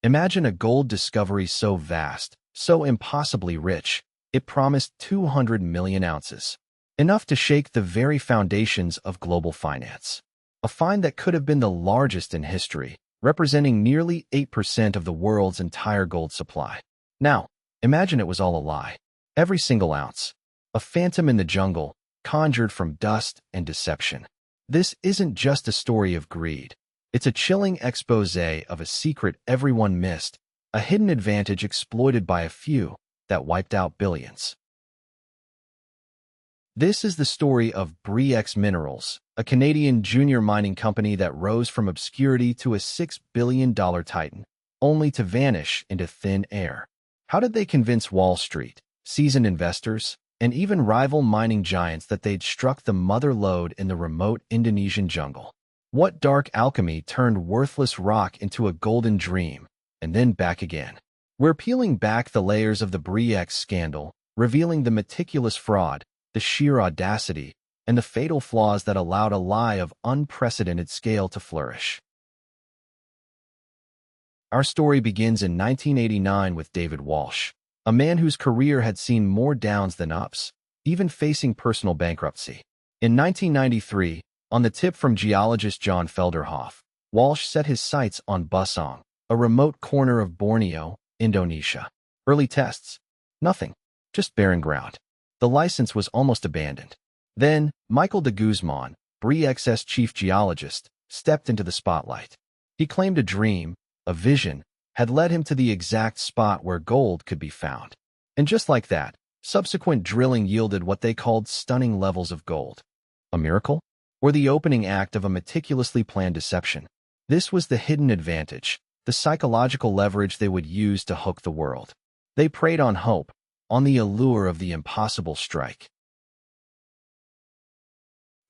Imagine a gold discovery so vast, so impossibly rich, it promised 200 million ounces, enough to shake the very foundations of global finance. A find that could have been the largest in history, representing nearly 8% of the world's entire gold supply. Now, imagine it was all a lie. Every single ounce. A phantom in the jungle, conjured from dust and deception. This isn't just a story of greed. It's a chilling exposé of a secret everyone missed, a hidden advantage exploited by a few that wiped out billions. This is the story of Bre-X Minerals, a Canadian junior mining company that rose from obscurity to a $6 billion titan, only to vanish into thin air. How did they convince Wall Street, seasoned investors, and even rival mining giants that they'd struck the mother lode in the remote Indonesian jungle? What dark alchemy turned worthless rock into a golden dream, and then back again? We're peeling back the layers of the Bre-X scandal, revealing the meticulous fraud, the sheer audacity, and the fatal flaws that allowed a lie of unprecedented scale to flourish. Our story begins in 1989 with David Walsh, a man whose career had seen more downs than ups, even facing personal bankruptcy. In 1993, on the tip from geologist John Felderhoff, Walsh set his sights on Busong, a remote corner of Borneo, Indonesia. Early tests. Nothing. Just barren ground. The license was almost abandoned. Then, Michael de Guzman, Bre-X's chief geologist, stepped into the spotlight. He claimed a dream, a vision, had led him to the exact spot where gold could be found. And just like that, subsequent drilling yielded what they called stunning levels of gold. A miracle? Or the opening act of a meticulously planned deception? This was the hidden advantage, the psychological leverage they would use to hook the world. They preyed on hope, on the allure of the impossible strike.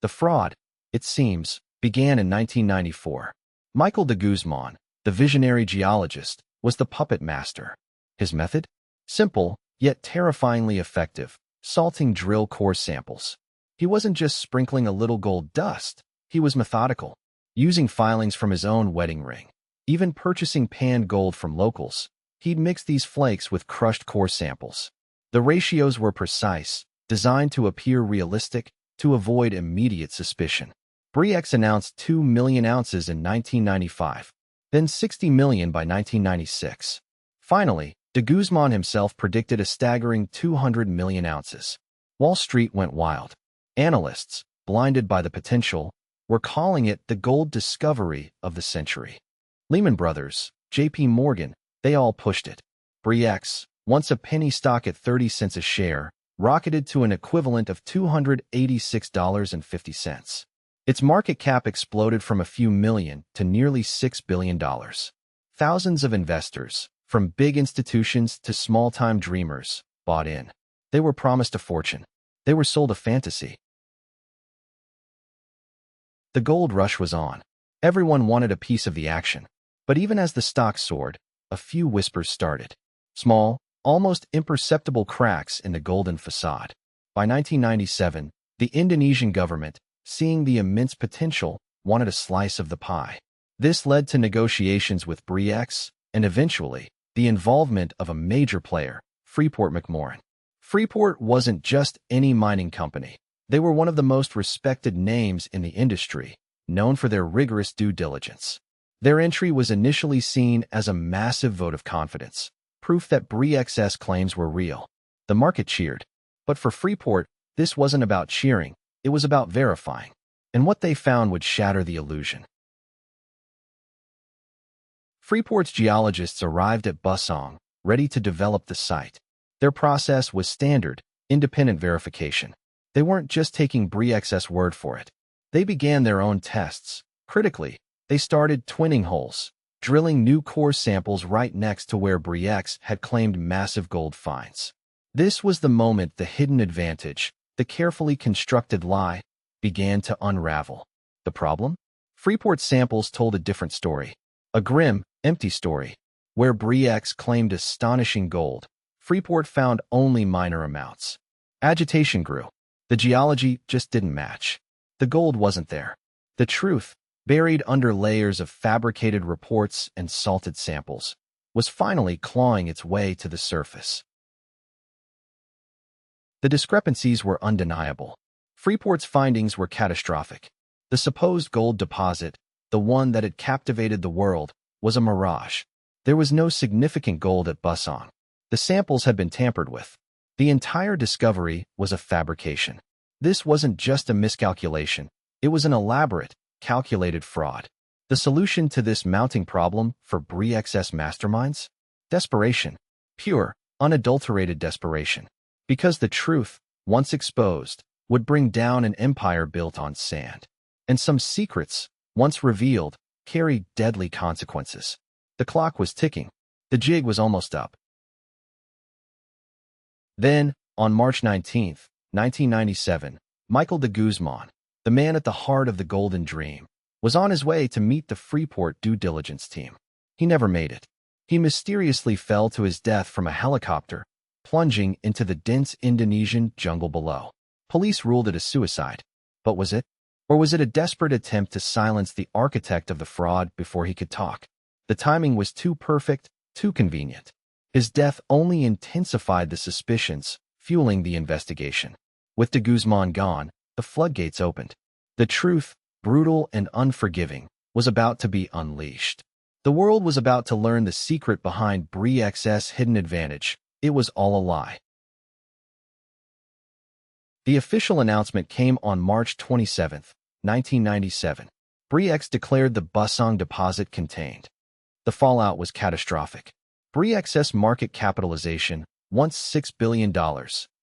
The fraud, it seems, began in 1994. Michael de Guzman, the visionary geologist, was the puppet master. His method? Simple, yet terrifyingly effective, salting drill core samples. He wasn't just sprinkling a little gold dust, he was methodical, using filings from his own wedding ring. Even purchasing panned gold from locals, he'd mix these flakes with crushed core samples. The ratios were precise, designed to appear realistic, to avoid immediate suspicion. Bre-X announced 2 million ounces in 1995, then 60 million by 1996. Finally, de Guzman himself predicted a staggering 200 million ounces. Wall Street went wild. Analysts, blinded by the potential, were calling it the gold discovery of the century. Lehman Brothers, J.P. Morgan, they all pushed it. Bre-X, once a penny stock at 30 cents a share, rocketed to an equivalent of $286.50. Its market cap exploded from a few million to nearly $6 billion. Thousands of investors, from big institutions to small-time dreamers, bought in. They were promised a fortune. They were sold a fantasy. The gold rush was on. Everyone wanted a piece of the action. But even as the stock soared, a few whispers started. Small, almost imperceptible cracks in the golden facade. By 1997, the Indonesian government, seeing the immense potential, wanted a slice of the pie. This led to negotiations with Bre-X, and eventually, the involvement of a major player, Freeport-McMoRan. Freeport wasn't just any mining company. They were one of the most respected names in the industry, known for their rigorous due diligence. Their entry was initially seen as a massive vote of confidence, proof that Bre-X's claims were real. The market cheered. But for Freeport, this wasn't about cheering, it was about verifying. And what they found would shatter the illusion. Freeport's geologists arrived at Busong, ready to develop the site. Their process was standard, independent verification. They weren't just taking Bre-X's word for it. They began their own tests. Critically, they started twinning holes, drilling new core samples right next to where Bre-X had claimed massive gold finds. This was the moment the hidden advantage, the carefully constructed lie, began to unravel. The problem? Freeport samples told a different story. A grim, empty story. Where Bre-X claimed astonishing gold, Freeport found only minor amounts. Agitation grew. The geology just didn't match. The gold wasn't there. The truth, buried under layers of fabricated reports and salted samples, was finally clawing its way to the surface. The discrepancies were undeniable. Freeport's findings were catastrophic. The supposed gold deposit, the one that had captivated the world, was a mirage. There was no significant gold at Busong. The samples had been tampered with. The entire discovery was a fabrication. This wasn't just a miscalculation. It was an elaborate, calculated fraud. The solution to this mounting problem for Bre-X masterminds? Desperation. Pure, unadulterated desperation. Because the truth, once exposed, would bring down an empire built on sand. And some secrets, once revealed, carried deadly consequences. The clock was ticking. The jig was almost up. Then, on March 19, 1997, Michael de Guzman, the man at the heart of the Golden Dream, was on his way to meet the Freeport due diligence team. He never made it. He mysteriously fell to his death from a helicopter, plunging into the dense Indonesian jungle below. Police ruled it a suicide. But was it? Or was it a desperate attempt to silence the architect of the fraud before he could talk? The timing was too perfect, too convenient. His death only intensified the suspicions, fueling the investigation. With de Guzman gone, the floodgates opened. The truth, brutal and unforgiving, was about to be unleashed. The world was about to learn the secret behind Bre-X's hidden advantage. It was all a lie. The official announcement came on March 27, 1997. Bre-X declared the Busong deposit contained. The fallout was catastrophic. Bre-X's market capitalization, once $6 billion,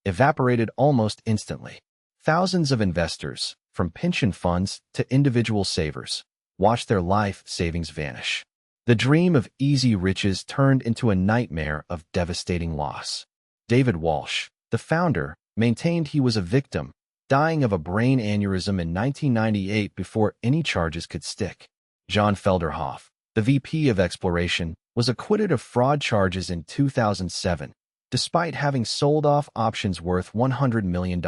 evaporated almost instantly. Thousands of investors, from pension funds to individual savers, watched their life savings vanish. The dream of easy riches turned into a nightmare of devastating loss. David Walsh, the founder, maintained he was a victim, dying of a brain aneurysm in 1998 before any charges could stick. John Felderhoff, the VP of Exploration, was acquitted of fraud charges in 2007, despite having sold off options worth $100 million.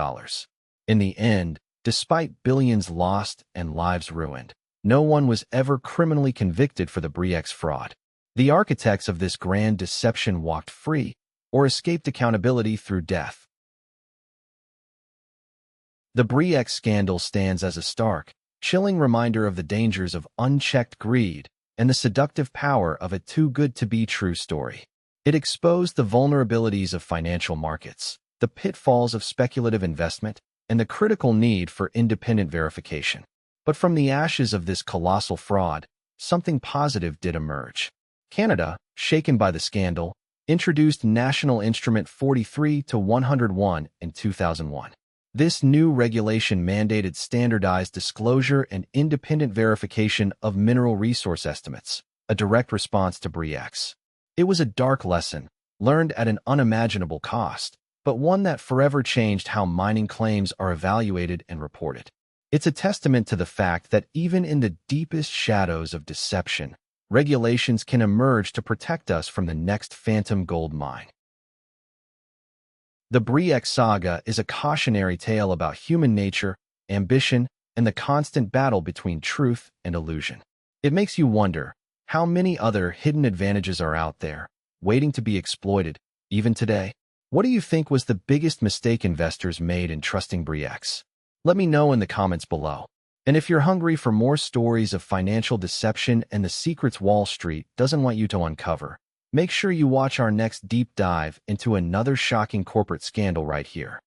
In the end, despite billions lost and lives ruined, no one was ever criminally convicted for the Bre-X fraud. The architects of this grand deception walked free or escaped accountability through death. The Bre-X scandal stands as a stark, chilling reminder of the dangers of unchecked greed and the seductive power of a too-good-to-be-true story. It exposed the vulnerabilities of financial markets, the pitfalls of speculative investment, and the critical need for independent verification. But from the ashes of this colossal fraud, something positive did emerge. Canada, shaken by the scandal, introduced National Instrument 43-101 in 2001. This new regulation mandated standardized disclosure and independent verification of mineral resource estimates, a direct response to Bre-X. It was a dark lesson, learned at an unimaginable cost, but one that forever changed how mining claims are evaluated and reported. It's a testament to the fact that even in the deepest shadows of deception, regulations can emerge to protect us from the next phantom gold mine. The Bre-X saga is a cautionary tale about human nature, ambition, and the constant battle between truth and illusion. It makes you wonder, how many other hidden advantages are out there, waiting to be exploited, even today? What do you think was the biggest mistake investors made in trusting Bre-X? Let me know in the comments below. And if you're hungry for more stories of financial deception and the secrets Wall Street doesn't want you to uncover, make sure you watch our next deep dive into another shocking corporate scandal right here.